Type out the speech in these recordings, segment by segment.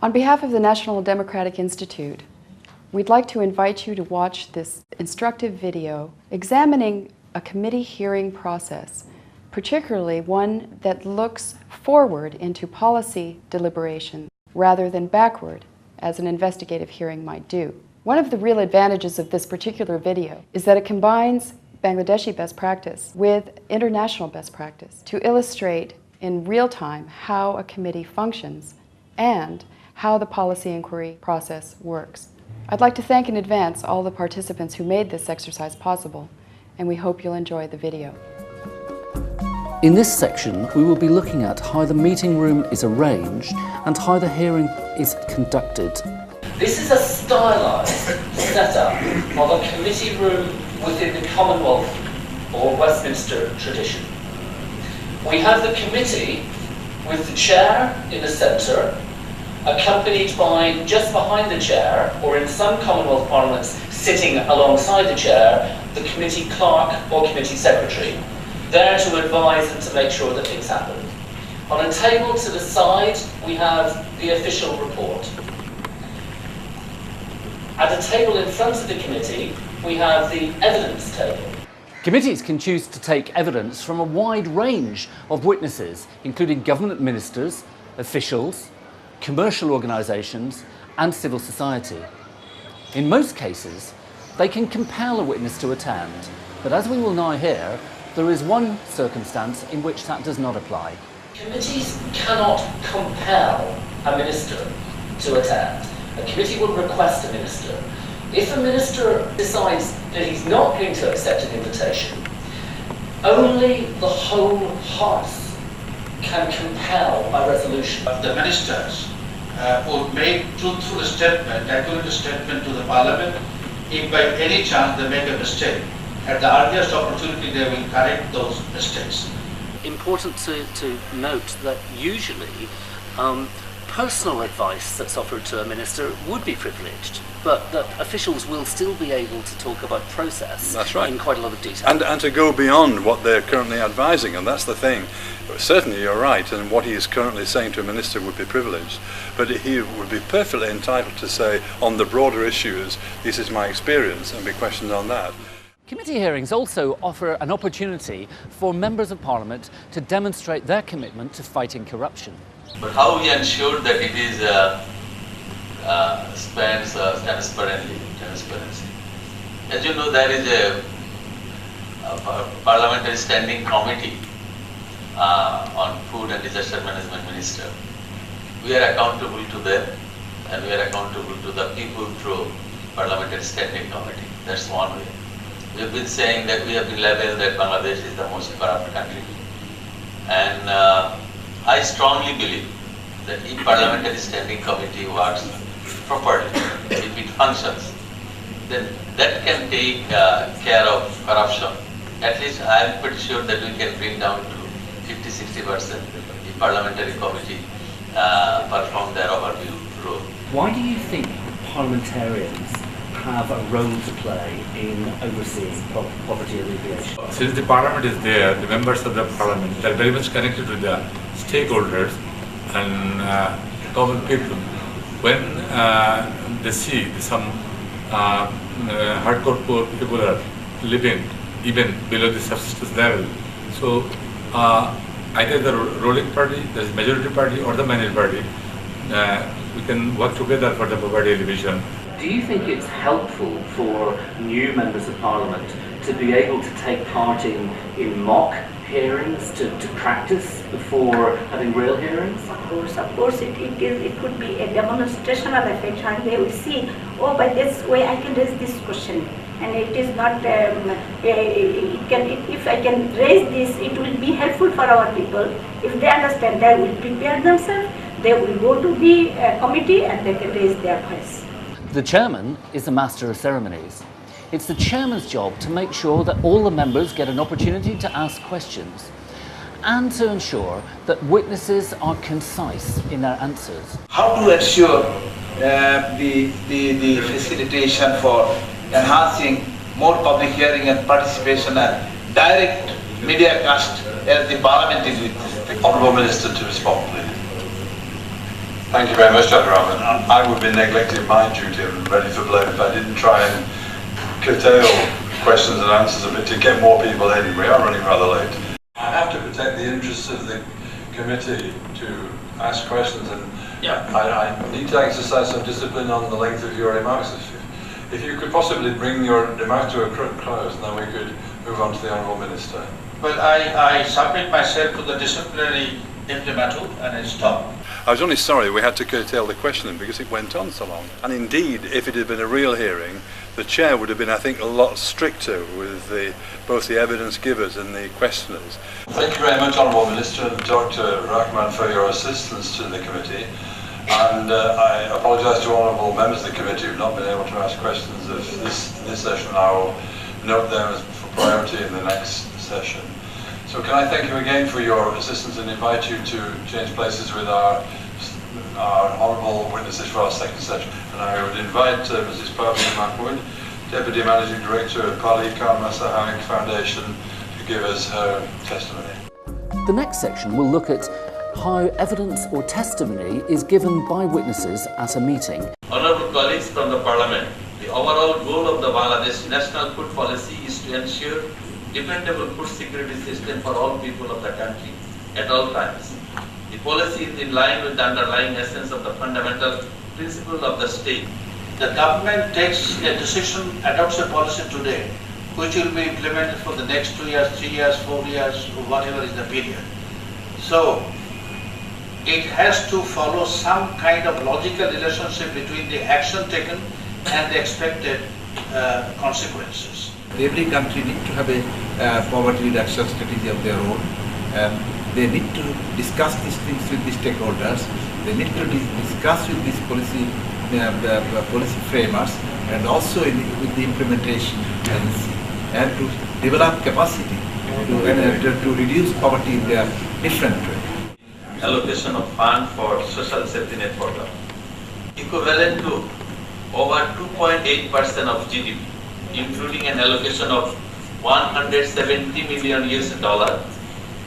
On behalf of the National Democratic Institute, we'd like to invite you to watch this instructive video examining a committee hearing process, particularly one that looks forward into policy deliberation rather than backward, as an investigative hearing might do. One of the real advantages of this particular video is that it combines Bangladeshi best practice with international best practice to illustrate in real time how a committee functions and how the policy inquiry process works. I'd like to thank in advance all the participants who made this exercise possible, and we hope you'll enjoy the video. In this section, we will be looking at how the meeting room is arranged and how the hearing is conducted. This is a stylised setup of a committee room within the Commonwealth or Westminster tradition. We have the committee with the chair in the centre, accompanied by, just behind the chair, or in some Commonwealth parliaments, sitting alongside the chair, the committee clerk or committee secretary, there to advise and to make sure that things happen. On a table to the side, we have the official report. At a table in front of the committee, we have the evidence table. Committees can choose to take evidence from a wide range of witnesses, including government ministers, officials, commercial organisations and civil society. In most cases, they can compel a witness to attend, but as we will now hear, there is one circumstance in which that does not apply. Committees cannot compel a minister to attend. A committee will request a minister. If a minister decides that he's not going to accept an invitation, only the whole House can compel a resolution. The ministers would make truthful statement, accurate statement to the Parliament. If by any chance they make a mistake, at the earliest opportunity they will correct those mistakes. Important to note that usually personal advice that's offered to a minister would be privileged, but that officials will still be able to talk about process. That's right. In quite a lot of detail. And to go beyond what they're currently advising, and that's the thing. Certainly you're right, and what he is currently saying to a minister would be privileged, but he would be perfectly entitled to say, on the broader issues, this is my experience, and be questioned on that. Committee hearings also offer an opportunity for members of Parliament to demonstrate their commitment to fighting corruption. But how we ensure that it is spent transparency? As you know, there is a Parliamentary Standing Committee on Food and Disaster Management Minister. We are accountable to them, and we are accountable to the people through Parliamentary Standing Committee. That's one way. We have been saying that we have been labeled that Bangladesh is the most corrupt country. And I strongly believe that if Parliamentary Standing Committee works properly, if it functions, then that can take care of corruption. At least I am pretty sure that we can bring down to 50-60% if Parliamentary Committee perform their overview role. Why do you think parliamentarians have a role to play in overseeing poverty alleviation? Since the Parliament is there, the members of the Parliament are very much connected with the stakeholders and common people. When they see some hardcore poor people are living even below the subsistence level, so either the ruling party, the majority party or the minority party, we can work together for the poverty alleviation. Do you think it's helpful for new members of Parliament to be able to take part in mock hearings, to practice before having real hearings? Of course it could be a demonstrational effect, and they will see, oh, by this way I can raise this question, and it is not, if I can raise this, it will be helpful for our people. If they understand, they will prepare themselves, they will go to the committee and they can raise their voice. The chairman is the master of ceremonies. It's the chairman's job to make sure that all the members get an opportunity to ask questions and to ensure that witnesses are concise in their answers. How to ensure the facilitation for enhancing more public hearing and participation and direct media cast as the Parliament is with the Honourable Minister to respond, please. Thank you very much, Dr. Rahman. I would be neglecting my duty and ready for blame if I didn't try and curtail questions and answers a bit to get more people in. We are running rather late. I have to protect the interests of the committee to ask questions, and I need to exercise some discipline on the length of your remarks. If you could possibly bring your remarks to a close, and then we could move on to the Honourable Minister. Well, I submit myself to the disciplinary imprimatur and I stop. I was only sorry we had to curtail the questioning because it went on so long. And indeed, if it had been a real hearing, the chair would have been, I think, a lot stricter with both the evidence givers and the questioners. Thank you very much, Honourable Minister and Dr. Rahman, for your assistance to the committee. And I apologise to honourable members of the committee who have not been able to ask questions of this session. I will note them for priority in the next session. So can I thank you again for your assistance and invite you to change places with our honourable witnesses for our second session. And I would invite Mrs. Parveen Mahmood, Deputy Managing Director of Parllamentary Foundation, to give us her testimony. The next section will look at how evidence or testimony is given by witnesses at a meeting. Honourable colleagues from the Parliament, the overall goal of the Bangladesh National Food Policy is to ensure dependable food security system for all people of the country at all times. The policy is in line with the underlying essence of the fundamental principle of the state. The government takes a decision, adopts a policy today, which will be implemented for the next 2 years, 3 years, 4 years, or whatever is the period. So, it has to follow some kind of logical relationship between the action taken and the expected consequences. Every country needs to have a poverty reduction strategy of their own. They need to discuss these things with the stakeholders. They need to discuss with these policy framers, and also with the implementation agency, and to develop capacity to reduce poverty in their different ways. Allocation of fund for social safety net program, equivalent to over 2.8% of GDP, including an allocation of 170 million US dollar.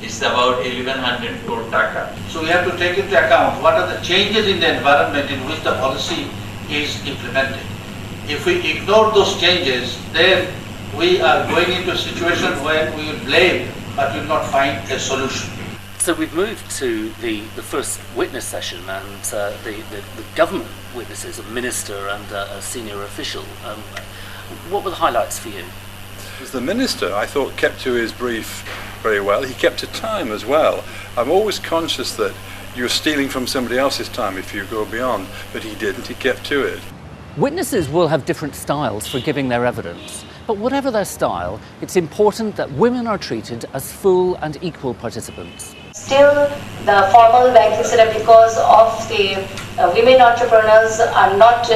It's about 1100 crore taka. So we have to take into account what are the changes in the environment in which the policy is implemented. If we ignore those changes, then we are going into a situation where we will blame but will not find a solution. So we've moved to the first witness session, and the government witnesses, a minister and a senior official. What were the highlights for you? As the minister, I thought, kept to his brief very well. He kept to time as well. I'm always conscious that you're stealing from somebody else's time if you go beyond, but he didn't. He kept to it. Witnesses will have different styles for giving their evidence, but whatever their style, it's important that women are treated as full and equal participants. Still, the formal banking setup, because of the women entrepreneurs are not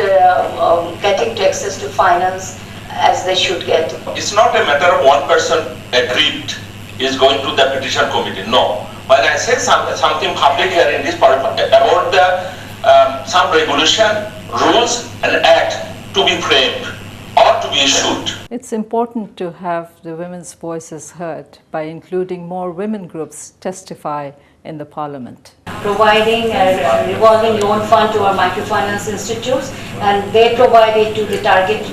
getting to access to finance as they should get. It's not a matter of one person agreed is going to the petition committee. No. When I say something public here in this parliament about the some regulation, rules and act to be framed or to be issued. It's important to have the women's voices heard by including more women groups testify in the parliament. Providing a revolving loan fund to our microfinance institutes, and they provide it to the target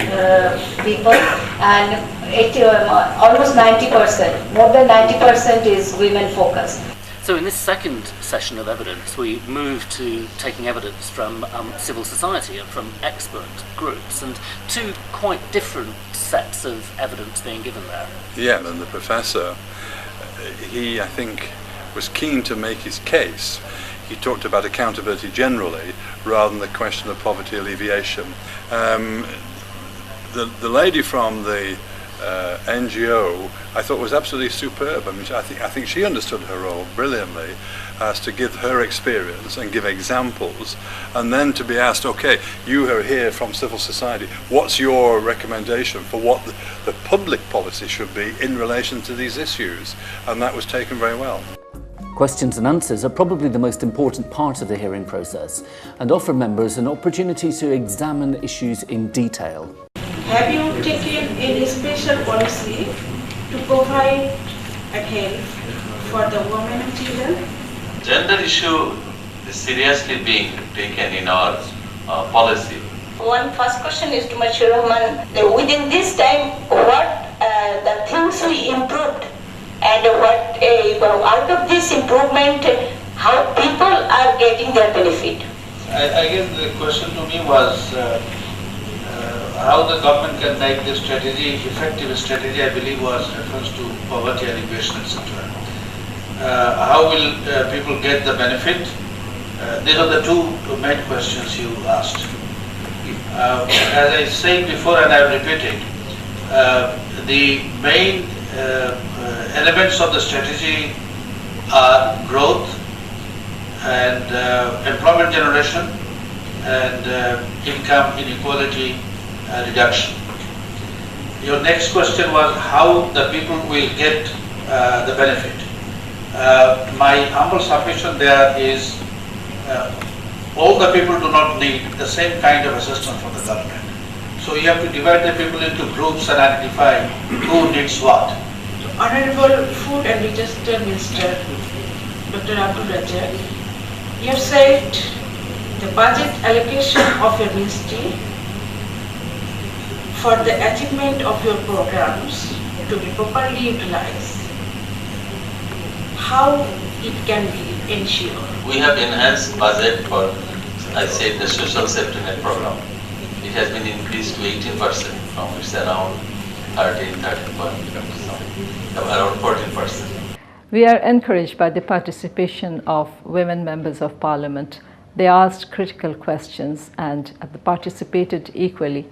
people, and almost 90%, more than 90% is women focused. So in this second session of evidence, we move to taking evidence from civil society and from expert groups, and two quite different sets of evidence being given there. Yeah, and the professor, he, I think, was keen to make his case. He talked about accountability generally rather than the question of poverty alleviation. The lady from the NGO, I thought, was absolutely superb. I mean, I think she understood her role brilliantly, as to give her experience and give examples, and then to be asked, okay, you are here from civil society, what's your recommendation for what the public policy should be in relation to these issues? And that was taken very well. Questions and answers are probably the most important part of the hearing process and offer members an opportunity to examine issues in detail. Have you taken any special policy to provide a help for the women and children? Gender issue is seriously being taken in our policy. One first question is to Mr. Rahman. Within this time, what the things we improved and what out of this improvement, how people are getting their benefit? I guess the question to me was how the government can make this strategy, effective strategy, I believe was reference to poverty alleviation, etc. How will people get the benefit? These are the two main questions you asked. As I said before and I repeat it, the main elements of the strategy are growth and employment generation and income inequality reduction. Your next question was how the people will get the benefit. My humble submission there is all the people do not need the same kind of assistance from the government. So you have to divide the people into groups and identify who needs what. Honorable Food and Register Minister, Dr. Abdul Razzaq, you have said the budget allocation of your ministry for the achievement of your programs to be properly utilized. How it can be ensured? We have enhanced budget for, I said, the social safety net program. It has been increased to 18% from it's around 13%, around 14%. We are encouraged by the participation of women members of parliament. They asked critical questions and participated equally.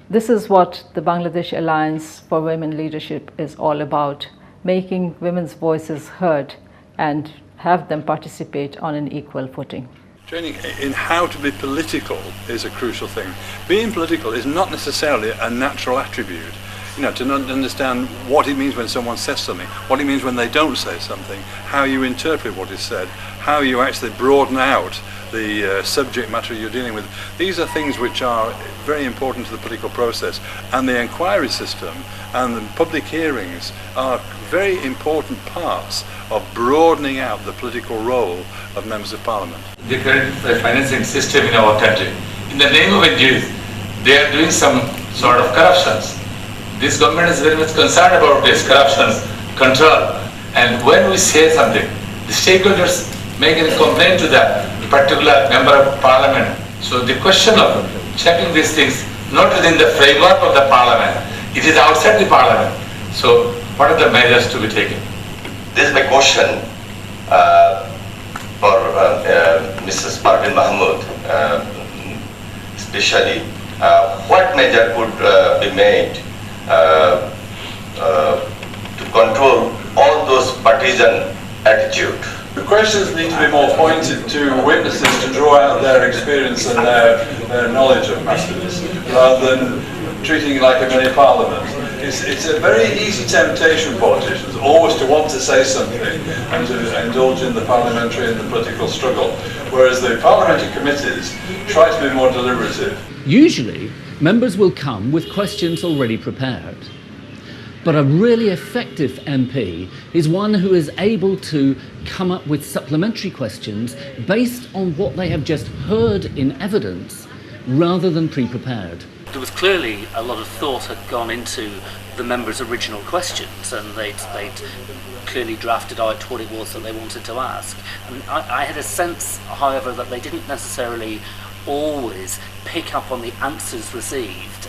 This is what the Bangladesh Alliance for Women Leadership is all about, making women's voices heard and have them participate on an equal footing. Training in how to be political is a crucial thing. Being political is not necessarily a natural attribute. You know, to understand what it means when someone says something, what it means when they don't say something, how you interpret what is said, how you actually broaden out the subject matter you're dealing with. These are things which are very important to the political process, and the inquiry system and the public hearings are very important parts of broadening out the political role of members of parliament. The current financing system in our country, in the name of it, they are doing some sort of corruptions. This government is very much concerned about this corruptions control, and when we say something, the stakeholders make a complaint to the particular member of parliament. So the question of checking these things not within the framework of the parliament, it is outside the parliament. So what are the measures to be taken? This is my question for Mrs. Parveen Mahmood, especially. What measure could be made to control all those partisan attitude? The questions need to be more pointed to witnesses to draw out their experience and their knowledge of matters, rather than treating it like a mini parliament. It's a very easy temptation for politicians always to want to say something and to indulge in the parliamentary and the political struggle, whereas the parliamentary committees try to be more deliberative. Usually, members will come with questions already prepared. But a really effective MP is one who is able to come up with supplementary questions based on what they have just heard in evidence rather than pre-prepared. There was clearly a lot of thought had gone into the members' original questions, and they'd clearly drafted out what it was that they wanted to ask. And I had a sense, however, that they didn't necessarily always pick up on the answers received